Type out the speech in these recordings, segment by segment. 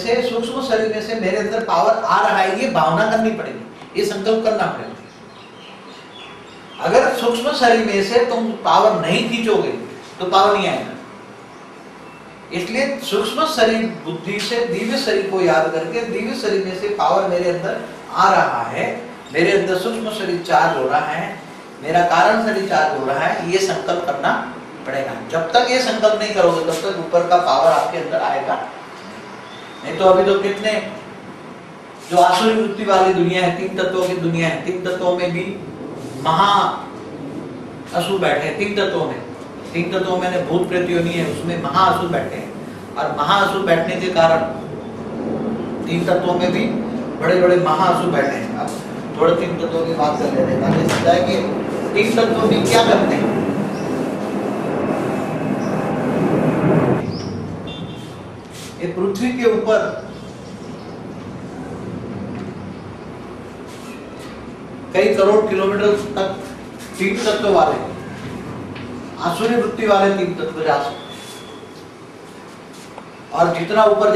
से, सूक्ष्म शरीर में से मेरे अंदर पावर आ रहा है, ये भावना करनी पड़ेगी, ये संकल्प करना पड़ेगा। अगर सूक्ष्म शरीर में से तुम पावर नहीं खींचोगे तो पावर नहीं आएगा। इसलिए सूक्ष्म शरीर बुद्धि से दिव्य शरीर को याद करके, दिव्य शरीर में से पावर मेरे अंदर आ रहा है, मेरे अंदर सूक्ष्म शरीर चार्ज हो रहा है, मेरा कारण शरीर चार्ज हो रहा है, ये संकल्प करना पड़ेगा। जब तक ये संकल्प नहीं करोगे तब तक ऊपर का पावर आपके अंदर आएगा नहीं। तो अभी तो कितने जो आसुरी वृत्ति वाली दुनिया है, 3 तत्वों की दुनिया है, 3 तत्वों में भी महा असुर बैठे हैं। 3 तत्वों में, 3 तत्वों में भूत प्रेत योनि है, उसमें महाअसुर बैठे हैं। और महाअसुर बैठने के कारण 3 तत्वों में भी बड़े बड़े महाअसुर बैठे हैं। अब थोड़े 3 तत्वों की बात कर लेते हैं ताकि समझाए कि 3 तत्वों भी क्या करते हैं। ये पृथ्वी के ऊपर कई करोड़ किलोमीटर तक 3 तत्व वाले, आसुरी वृत्ति वाले 3 तत्व जा सकते। और जितना ऊपर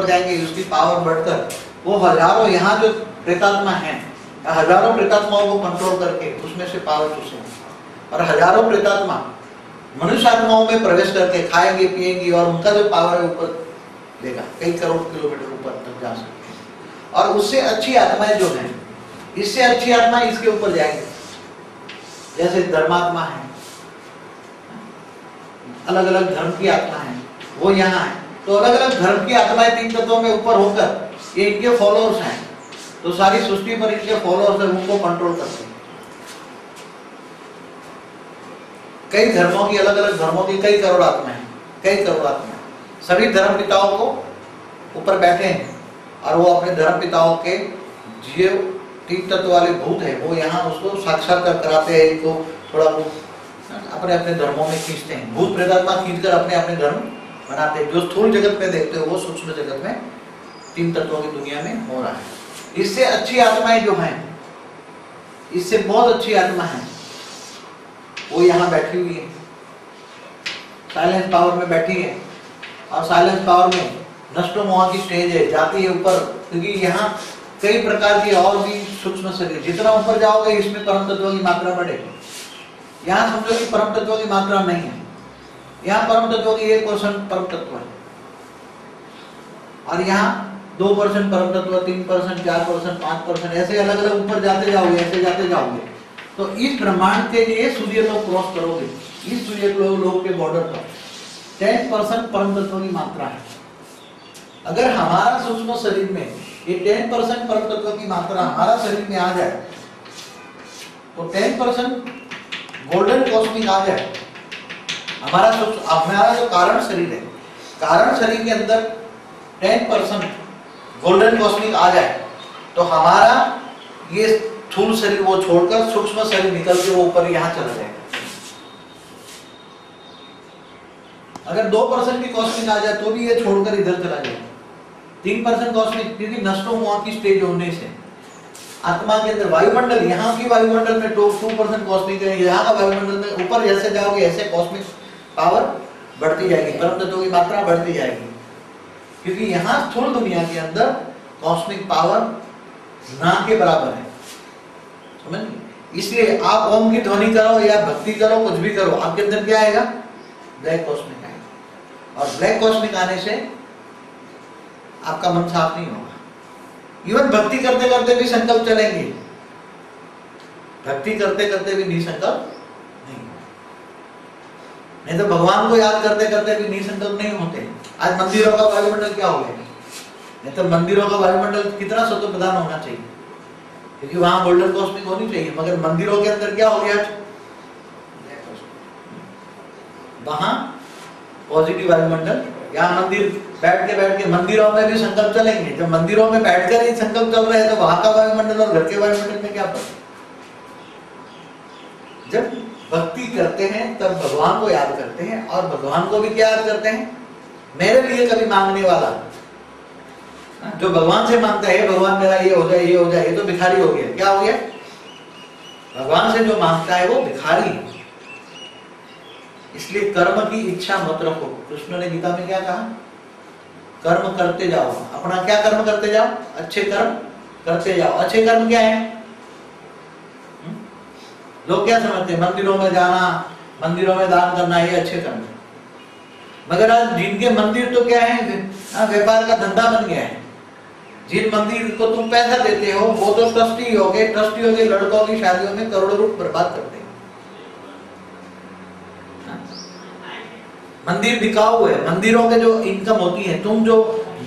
जाएंगे उसकी पावर बढ़कर वो हजारों, यहाँ जो प्रेतात्मा हैं, हजारों प्रेतात्माओं को कंट्रोल करके उसमें से पावर चूसे, और हजारों प्रेतात्मा मनुष्य आत्माओं में प्रवेश करके खाएंगे पिएंगे और उनका जो पावर है ऊपर लेगा, कई करोड़ किलोमीटर ऊपर तक जा सकते। और उससे अच्छी आत्माएं जो हैं, इससे अच्छी आत्मा इसके ऊपर जाएंगे। जैसे धर्मात्मा है, अलग अलग धर्म की आत्मा है, वो यहाँ है। तो अलग अलग धर्म की आत्माएं 3 तत्वों में ऊपर होकर ये इनके फॉलोअर्स हैं, तो सारी सृष्टि पर इनके फॉलोअर्स हैं, उनको कंट्रोल करते हैं। कई धर्मों की, अलग अलग धर्मों की कई करोड़ आत्माएं, कई करोड़ आत्माएं, सभी धर्म पिताओं को ऊपर बैठे हैं और वो अपने धर्म पिताओं के जीव 3 तत्व वाले भूत है, वो यहाँ उसको साक्षात्कार कराते हैं, इनको थोड़ा वो अपने अपने धर्मों में खींचते हैं। भूत प्रेतात्मा खींचकर अपने अपने धर्म बनाते हैं। जो स्थूल जगत में देखते हो वो सूक्ष्म जगत में 3 तत्वों की दुनिया में हो रहा है। इससे अच्छी आत्माएं जो हैं, इससे बहुत अच्छी आत्मा है, वो यहाँ बैठी हुई है, साइलेंस पावर में बैठी है। और साइलेंस पावर में नष्टो मोह की स्टेज है, जाती है ऊपर, क्योंकि यहाँ कई प्रकार की और भी सूक्ष्म शरीर, जितना ऊपर जाओगे इसमें परम तत्व की मात्रा बढ़ेगी। यहाँ समझो कि परम तत्व की मात्रा नहीं है, यहाँ परम तत्व की 1% परम तत्व है, और यहाँ 2% परम तत्व, 3%, 4%, 5%, ऐसे अलग अलग ऊपर जाते जाओगे, ऐसे जाते जाओगे। तो इस ब्रह्मांड के लिए सूर्य लोग क्रॉस करोगे, इस सूर्य लोग के बॉर्डर पर 10% परम तत्व की मात्रा है। अगर हमारा सूक्ष्म शरीर में ये 10% परम तत्व की मात्रा हमारा शरीर में आ जाए, तो 10% गोल्डन कॉस्मिक आ जाए, हमारा जो कारण शरीर है, कारण शरीर के अंदर 10% गोल्डन कॉस्मिक आ जाए, तो हमारा ये स्थूल शरीर वो छोड़कर सूक्ष्म शरीर निकल के वो ऊपर यहाँ चला जाएगा। अगर 2% की कॉस्मिक आ जाए तो भी ये छोड़कर इधर चला जाएगा। 3% कॉस्मिक, क्योंकि नष्टो मोह की स्टेज होने से आत्मा के अंदर वायुमंडल, यहाँ की वायुमंडल में 2% कॉस्मिक है, यहाँ का वायुमंडल में ऊपर जैसे जाओगे ऐसे कॉस्मिक पावर बढ़ती जाएगी, परम तत्वों की मात्रा बढ़ती जाएगी। क्योंकि यहाँ स्थूल दुनिया के अंदर कॉस्मिक पावर ना के बराबर है, समझ? इसलिए आप ओम की ध्वनि करो या भक्ति करो, कुछ भी करो, आपके अंदर क्या आएगा? ब्लैक कॉस्मिक आएगा। और ब्लैक कॉस्मिक आने से आपका मन साफ नहीं होगा। इवन भक्ति करते करते भी संकल्प चलेंगे, भक्ति करते करते भी निसंकल्प नहीं तो भगवान को याद करते करते भी निसंकल्प नहीं होते। आज मंदिरों का वायुमंडल क्या हो गया? नहीं तो मंदिरों का वायुमंडल कितना सत्व प्रधान होना चाहिए, क्योंकि वहां गोल्डन कॉस्मिक होनी चाहिए, मगर मंदिरों के अंदर क्या हो गया? वहां पॉजिटिव वायुमंडल। यहाँ मंदिर बैठ के मंदिरों में भी संकल्प चलेंगे। जब मंदिरों में बैठकर ही संकल्प चल रहे हैं तो वहां का वायुमंडल और घर के वायुमंडल में क्या फर्क? जब भक्ति करते हैं तब भगवान को याद करते हैं, और भगवान को भी क्या याद करते हैं? मेरे लिए कभी मांगने वाला, जो भगवान से मांगता है भगवान मेरा ये हो जाए, ये हो जाए, ये तो भिखारी हो गया। क्या हो गया? भगवान से जो मांगता है वो भिखारी है। इसलिए कर्म की इच्छा मत रखो। कृष्ण ने गीता में क्या कहा? कर्म करते जाओ। अपना क्या कर्म करते जाओ? अच्छे कर्म करते जाओ। अच्छे कर्म क्या है? लोग क्या समझते हैं? मंदिरों में जाना, मंदिरों में दान करना, ये अच्छे कर्म है। मगर आज जिनके मंदिर तो क्या है, व्यापार का धंधा बन गया है। जिन मंदिर को तुम पैसा देते हो वो तो ट्रस्टी हो गए, लड़कों की शादियों में करोड़ों रुपए बर्बाद करते हैं। मंदिर बिकाऊ है, मंदिरों के जो इनकम होती है, तुम जो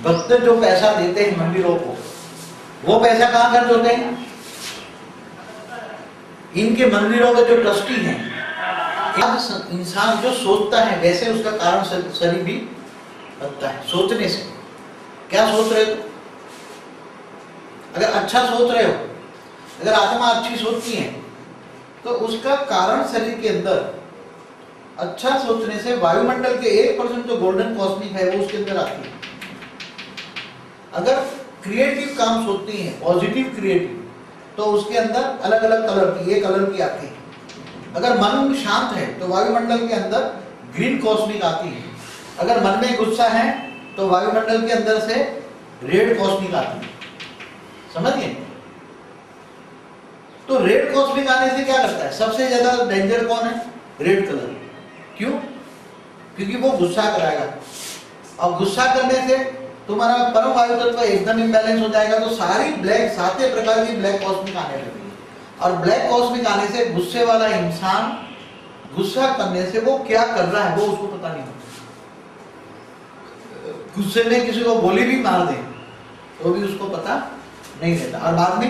भक्त जो पैसा देते हैं मंदिरों को, वो पैसा कहाँ खर्च होते हैं? इनके मंदिरों के जो ट्रस्टी हैं। इंसान जो सोचता है वैसे उसका कारण शरीर भी बनता है। सोचने से क्या सोच रहे हो? अगर अच्छा सोच रहे हो, अगर आत्मा अच्छी सोचती है तो उसका कारण शरीर के अंदर अच्छा सोचने से वायुमंडल के 1% जो गोल्डन कॉस्मिक है वो उसके अंदर आती है। अगर क्रिएटिव काम सोचती है, पॉजिटिव क्रिएटिव, तो उसके अंदर अलग अलग कलर की, ये कलर की आती है। अगर मन शांत है तो वायुमंडल के अंदर ग्रीन कॉस्मिक आती है। अगर मन में गुस्सा है तो वायुमंडल के अंदर से रेड कॉस्मिक आती है। समझ गए? तो रेड कॉस्मिक आने से क्या करता है? सबसे ज्यादा डेंजर कौन है? Red colour. क्यों? क्योंकि वो गुस्सा कराएगा, और गुस्सा करने से तुम्हारा परम वायु तत्व एकदम इम्बैलेंस हो जाएगा। तो सारी ब्लैक, 7 प्रकार की ब्लैक कॉस्मिक आने लगेगी। और ब्लैक कॉस्मिक आने से गुस्से वाला इंसान गुस्सा करने से वो क्या कर रहा है वो उसको पता नहीं होता। गुस्से में किसी को गोली भी मार दे तो भी उसको पता नहीं रहता। और बाद में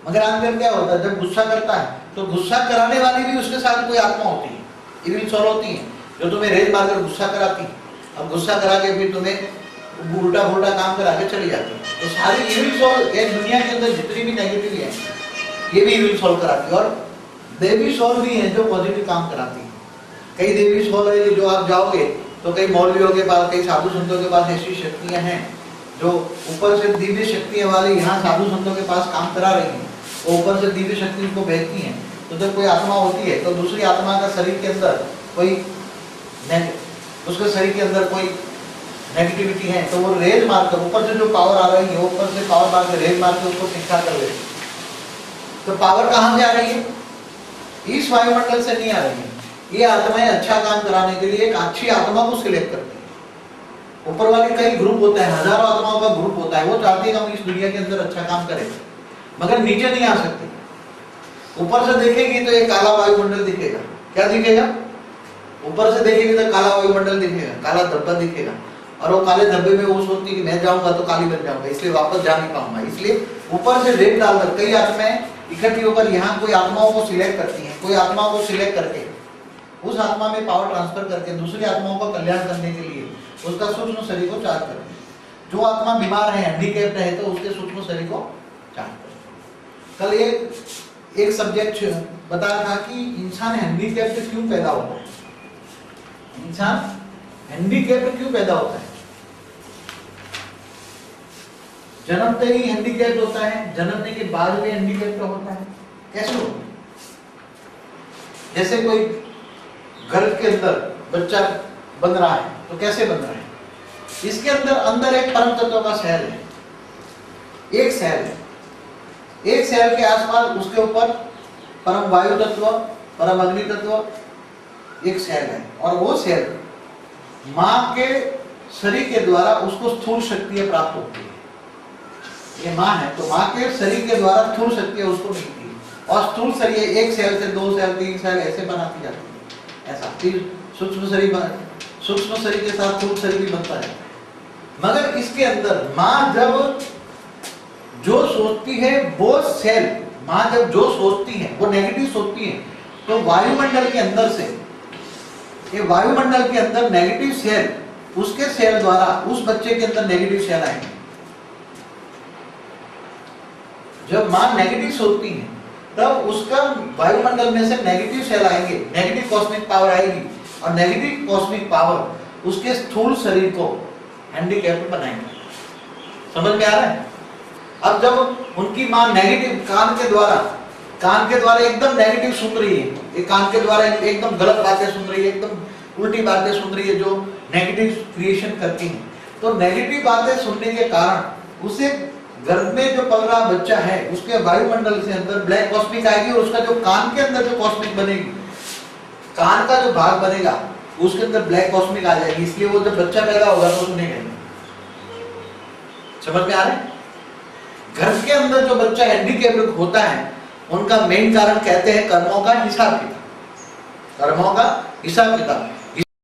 मगर आजकल क्या होता है, जब गुस्सा करता है तो गुस्सा कराने वाली भी उसके साथ कोई आत्मा होती है, इविल सोल होती है, जो तुम्हें रेत मारकर गुस्सा कराती है। अब गुस्सा करा के फिर तुम्हें उल्टा पुल्टा काम करा के चली जाती है। तो सारी इविल सोल एक दुनिया के अंदर जितनी भी नेगेटिव है ये भी इविल सोल कराती है। और देवी सोल भी है जो पॉजिटिव काम कराती है। कई देवी सोल है कि जो आप जाओगे तो कई मौलवियों के पास, कई साधु संतों के पास ऐसी शक्तियां हैं जो ऊपर से दिव्य शक्तियां वाली यहाँ साधु संतों के पास काम करा रही हैं। वो ऊपर से दिव्य शक्ति उनको भेजती हैं। तो जब कोई आत्मा होती है तो दूसरी आत्मा का शरीर के अंदर कोई उसके शरीर के अंदर कोई नेगेटिविटी है तो वो रेज मारकर, ऊपर से जो पावर आ रही है ऊपर से पावर मार के रेज मार के उसको शिक्षा कर लेती है। तो पावर कहाँ से आ रही है? इस वायुमंडल से नहीं आ रही है। ये आत्माएं अच्छा काम कराने के लिए एक अच्छी आत्मा को सिलेक्ट करती है। ऊपर वाले कई ग्रुप होता है, हजारों आत्माओं का ग्रुप होता है, वो चाहते हैं कि हम इस दुनिया के अंदर अच्छा काम करें, मगर नीचे नहीं आ सकते। ऊपर से देखेगी तो एक काला वायुमंडल दिखेगा। क्या दिखेगा? ऊपर से देखेगी तो काला वायुमंडल दिखेगा, काला धब्बा दिखेगा। और वो काले धब्बे में वो सोचती है कि मैं जाऊंगा तो काली बन जाऊंगा, इसलिए वापस जा नहीं पाऊंगा। इसलिए ऊपर से रेत डालकर कई आत्माएं इकट्ठी होकर यहाँ कोई आत्माओं को सिलेक्ट करती हैं। कोई आत्माओं को सिलेक्ट करके उस आत्मा में पावर ट्रांसफर करके दूसरी आत्माओं का कल्याण करने के लिए उसका सूक्ष्म शरीर को चार्ज करते हैं। जो आत्मा बीमार है, हैंडीकैप्ड है, तो उसके सूक्ष्म शरीर को चार्ज करते हैं। कल एक सब्जेक्ट बताया था कि इंसान हैंडीकैप्ड क्यों पैदा होता है। इंसान हैंडीकैप्ड क्यों पैदा होता है? जन्मते ही हैंडीकैप्ड होता है, जन्मने के बाद भी हैंडीकैप्ड होता है। कैसे होता है? जैसे कोई गर्भ के अंदर बच्चा बन रहा है तो कैसे बन रहा है? इसके अंदर एक परम तत्व का सेल है, एक सेल है, एक सेल के आसपास उसके ऊपर परम वायु तत्व, परम अग्नि तत्व एक सेल है। और वो सेल माँ के शरीर के द्वारा उसको स्थूल शक्तियां प्राप्त होती है। ये माँ है तो माँ के शरीर के द्वारा स्थूल शक्तियां उसको मिलती है। और स्थूल शरीर एक सेल से 2 सेल 3 सेल ऐसे बनाती जाती है। ऐसा फिर सूक्ष्म शरीर के साथ स्थूल शरीर भी बनता है। मगर इसके अंदर माँ जब जो सोचती है वो सेल, माँ जब जो सोचती है वो नेगेटिव सोचती है तो वायुमंडल के अंदर से, ये वायुमंडल के अंदर नेगेटिव सेल, उसके सेल द्वारा उस बच्चे के अंदर नेगेटिव सेल आएंगे। जब माँ नेगेटिव सोचती है तब उसका वायुमंडल में से नेगेटिव सेल आएंगे, नेगेटिव कॉस्मिक पावर आएगी। और नेगेटिव कॉस्मिक पावर उसके स्थूल शरीर को हैंडीकैप्ड बनाएंगे। समझ में आ रहा है? अब जब उनकी माँ नेगेटिव कान के द्वारा एकदम नेगेटिव सुन रही है, एक कान के द्वारा एकदम गलत बातें सुन रही है, एकदम उल्टी बातें सुन रही है जो नेगेटिव क्रिएशन करती हैं, तो नेगेटिव बातें सुनने के कारण उसे गर्भ में जो पल रहा बच्चा है उसके वायुमंडल से अंदर ब्लैक कॉस्मिक आएगी, और उसका जो कान के अंदर जो कॉस्मिक बनेगी, कान का जो भाग बनेगा उसके अंदर ब्लैक कॉस्मिक आ जाएगी। इसलिए वो जब बच्चा पैदा होगा तो सुनेगा नहीं। समझ में आ रहा है? घर के अंदर जो बच्चा हैंडीकेप्ड होता है उनका मेन कारण कहते हैं कर्मों का हिसाब किताब, कर्मों का हिसाब किताब।